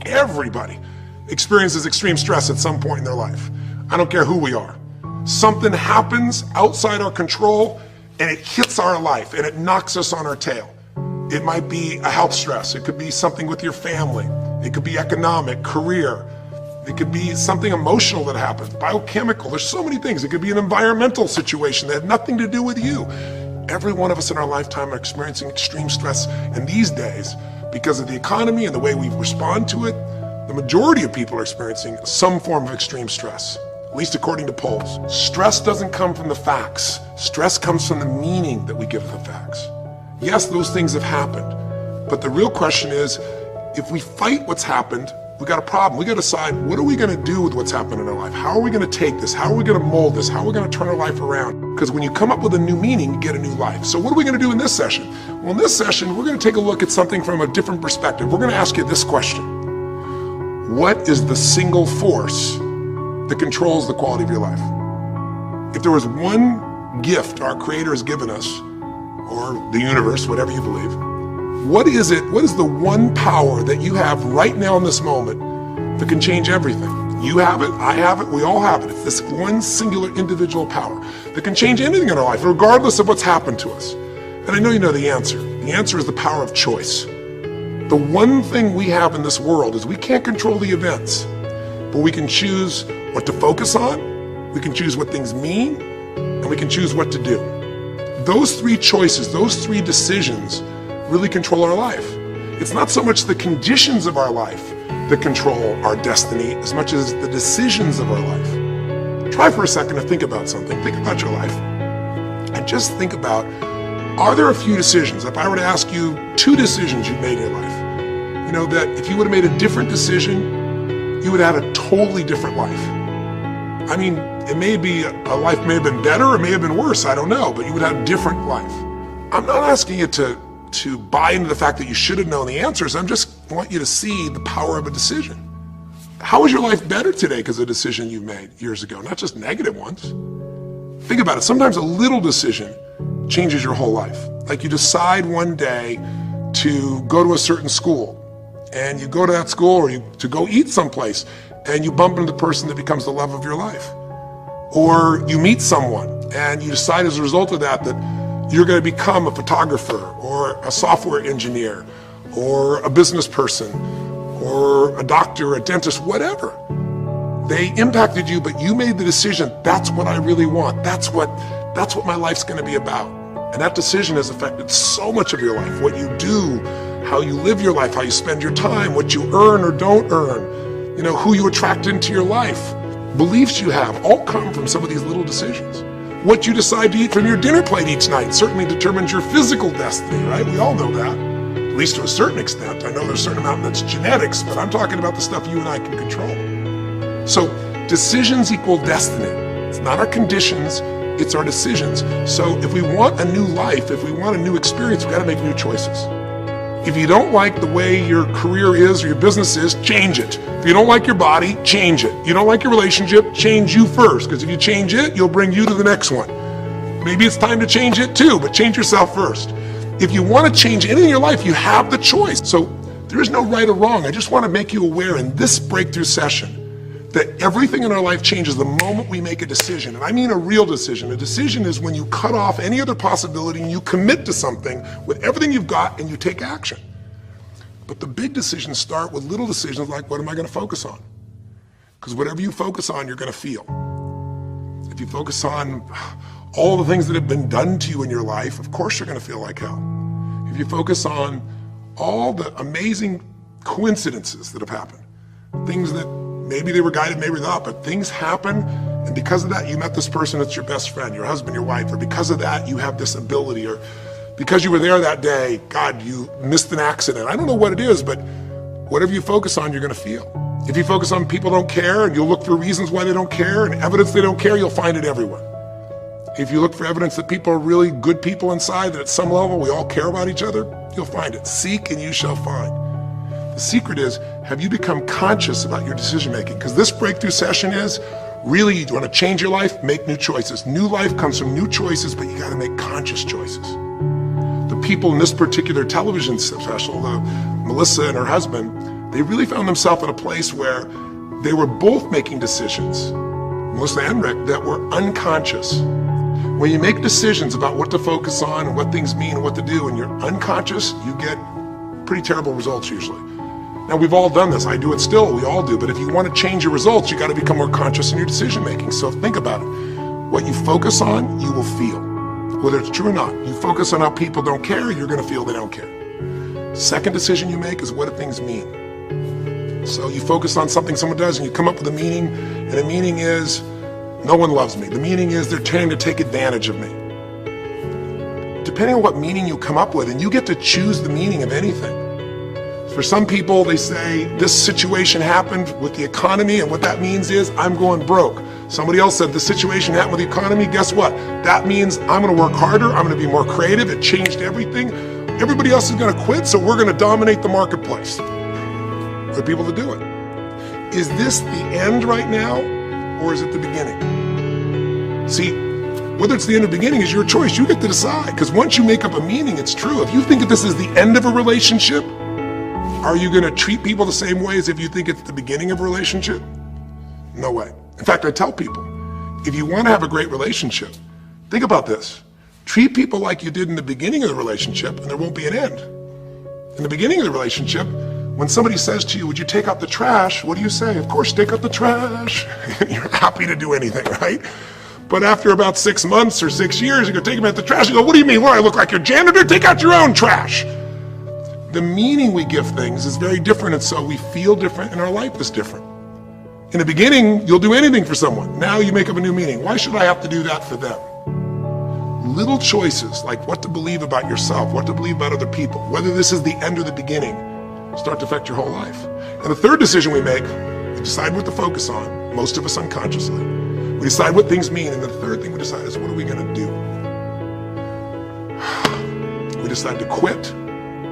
Everybody experiences extreme stress at some point in their life. I don't care who we are. Something happens outside our control and it hits our life and it knocks us on our tail. It might be a health stress. It could be something with your family. It could be economic, career. It could be something emotional that happens, biochemical. There's so many things. It could be an environmental situation that had nothing to do with you. Every one of us in our lifetime are experiencing extreme stress. And these days, because of the economy and the way we respond to it, the majority of people are experiencing some form of extreme stress, at least according to polls. Stress doesn't come from the facts. Stress comes from the meaning that we give the facts. Yes, those things have happened, but the real question is, if we fight what's happened, we got a problem. We got to decide, what are we going to do with what's happened in our life? How are we going to take this? How are we going to mold this? How are we going to turn our life around? Because when you come up with a new meaning, you get a new life. So what are we going to do in this session? Well, in this session, we're going to take a look at something from a different perspective. We're going to ask you this question. What is the single force that controls the quality of your life? If there was one gift our Creator has given us, or the universe, whatever you believe, what is it? What is the one power that you have right now in this moment that can change everything? You have it, I have it, we all have it. It's this one singular individual power that can change anything in our life, regardless of what's happened to us. And I know you know the answer. The answer is the power of choice. The one thing we have in this world is we can't control the events, but we can choose what to focus on, we can choose what things mean, and we can choose what to do. Those three choices, those three decisions really control our life. It's not so much the conditions of our life that control our destiny as much as the decisions of our life. Try for a second to think about something. Think about your life and just think about, are there a few decisions? If I were to ask you 2 decisions you've made in your life, you know that if you would have made a different decision, you would have had a totally different life. I mean, it may be a life may have been better or may have been worse, I don't know, but you would have a different life. I'm not asking you to buy into the fact that you should have known the answers. I just want you to see the power of a decision. How is your life better today because of a decision you made years ago, not just negative ones? Think about it. Sometimes a little decision changes your whole life. Like you decide one day to go to a certain school, and you go to that school or to go eat someplace, and you bump into the person that becomes the love of your life. Or you meet someone and you decide as a result of that you're going to become a photographer or a software engineer or a business person or a doctor, a dentist, whatever. They impacted you, but you made the decision, that's what I really want. That's what my life's going to be about. And that decision has affected so much of your life, what you do, how you live your life, how you spend your time, what you earn or don't earn, you know, who you attract into your life. Beliefs you have all come from some of these little decisions. What you decide to eat from your dinner plate each night certainly determines your physical destiny, right? We all know that, at least to a certain extent. I know there's a certain amount that's genetics, but I'm talking about the stuff you and I can control. So decisions equal destiny. It's not our conditions, it's our decisions. So if we want a new life, if we want a new experience, we gotta make new choices. If you don't like the way your career is or your business is, change it. If you don't like your body, change it. You don't like your relationship, change you first, because if you change it, you'll bring you to the next one. Maybe it's time to change it too, but change yourself first. If you want to change anything in your life, you have the choice. So there is no right or wrong. I just want to make you aware in this breakthrough session that everything in our life changes the moment we make a decision. And I mean a real decision. A decision is when you cut off any other possibility and you commit to something with everything you've got and you take action. But the big decisions start with little decisions like, what am I going to focus on? Because whatever you focus on, you're going to feel. If you focus on all the things that have been done to you in your life, of course you're going to feel like hell. If you focus on all the amazing coincidences that have happened, things that maybe they were guided, maybe not, but things happen, and because of that, you met this person that's your best friend, your husband, your wife, or because of that, you have this ability, or because you were there that day, God, you missed an accident. I don't know what it is, but whatever you focus on, you're going to feel. If you focus on people don't care, and you'll look for reasons why they don't care, and evidence they don't care, you'll find it everywhere. If you look for evidence that people are really good people inside, that at some level we all care about each other, you'll find it. Seek and you shall find. The secret is, have you become conscious about your decision making? Because this breakthrough session is, really, you want to change your life, make new choices. New life comes from new choices, but you got to make conscious choices. The people in this particular television special, Melissa and her husband, They really found themselves in a place where they were both making decisions, Melissa and Rick, that were unconscious. When you make decisions about what to focus on and what things mean and what to do, and you're unconscious, you get pretty terrible results usually. Now, we've all done this. I do it still. We all do. But if you want to change your results, you got to become more conscious in your decision making. So think about it. What you focus on, you will feel. Whether it's true or not. You focus on how people don't care, you're going to feel they don't care. Second decision you make is what do things mean. So you focus on something someone does and you come up with a meaning, and the meaning is no one loves me. The meaning is they're trying to take advantage of me. Depending on what meaning you come up with, and you get to choose the meaning of anything. For some people, they say, this situation happened with the economy, and what that means is I'm going broke. Somebody else said, the situation happened with the economy, guess what? That means I'm gonna work harder, I'm gonna be more creative, it changed everything. Everybody else is gonna quit, so we're gonna dominate the marketplace. There are people that do it. Is this the end right now, or is it the beginning? See, whether it's the end or beginning is your choice. You get to decide, because once you make up a meaning, it's true. If you think that this is the end of a relationship, are you going to treat people the same way as if you think it's the beginning of a relationship? No way. In fact, I tell people, if you want to have a great relationship, think about this. Treat people like you did in the beginning of the relationship, and there won't be an end. In the beginning of the relationship, when somebody says to you, would you take out the trash? What do you say? Of course, take out the trash. You're happy to do anything, right? But after about 6 months or 6 years, you go take them out the trash. You go, what do you mean? What, I look like your janitor? Take out your own trash. The meaning we give things is very different, and so we feel different and our life is different. In the beginning, you'll do anything for someone. Now you make up a new meaning. Why should I have to do that for them? Little choices like what to believe about yourself, what to believe about other people, whether this is the end or the beginning, start to affect your whole life. And the third decision we make, we decide what to focus on, most of us unconsciously. We decide what things mean, and the third thing we decide is what are we gonna do? We decide to quit,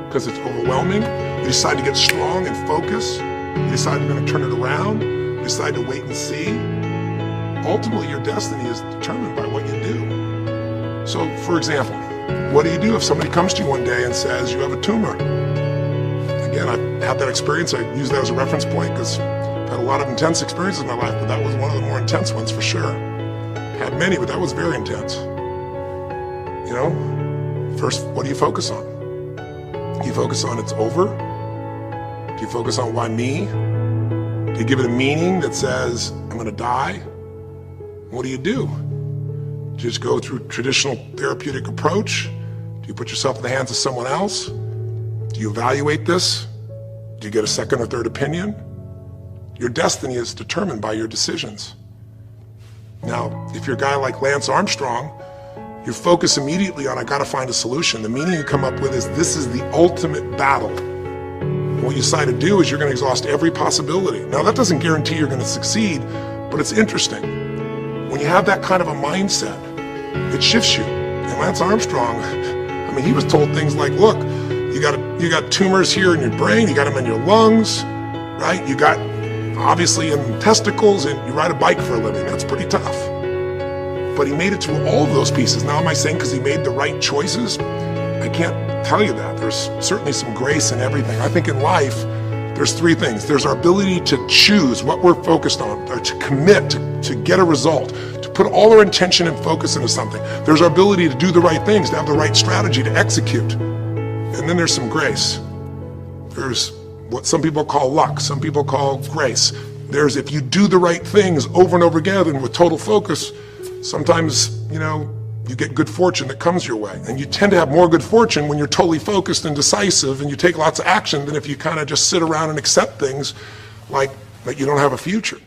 because it's overwhelming. We decide to get strong and focus. We decide we're going to turn it around. We decide to wait and see. Ultimately, your destiny is determined by what you do. So, for example, what do you do if somebody comes to you one day and says you have a tumor? Again, I've had that experience. I use that as a reference point because I've had a lot of intense experiences in my life, but that was one of the more intense ones for sure. Had many, but that was very intense. You know, first, what do you focus on? Do you focus on it's over? Do you focus on why me? Do you give it a meaning that says, I'm gonna die? What do? Do you just go through traditional therapeutic approach? Do you put yourself in the hands of someone else? Do you evaluate this? Do you get a second or third opinion? Your destiny is determined by your decisions. Now, if you're a guy like Lance Armstrong, you focus immediately on, I gotta find a solution. The meaning you come up with is, this is the ultimate battle. And what you decide to do is you're gonna exhaust every possibility. Now that doesn't guarantee you're gonna succeed, but it's interesting. When you have that kind of a mindset, it shifts you. And Lance Armstrong, I mean, he was told things like, look, you got tumors here in your brain, you got them in your lungs, right? You got obviously in testicles, and you ride a bike for a living. That's pretty tough. But he made it through all of those pieces. Now, am I saying because he made the right choices? I can't tell you that. There's certainly some grace in everything. I think in life, there's three things. There's our ability to choose what we're focused on, or to commit, to get a result, to put all our intention and focus into something. There's our ability to do the right things, to have the right strategy, to execute. And then there's some grace. There's what some people call luck, some people call grace. There's if you do the right things over and over again and with total focus, sometimes, you get good fortune that comes your way. And you tend to have more good fortune when you're totally focused and decisive and you take lots of action than if you kind of just sit around and accept things like that you don't have a future.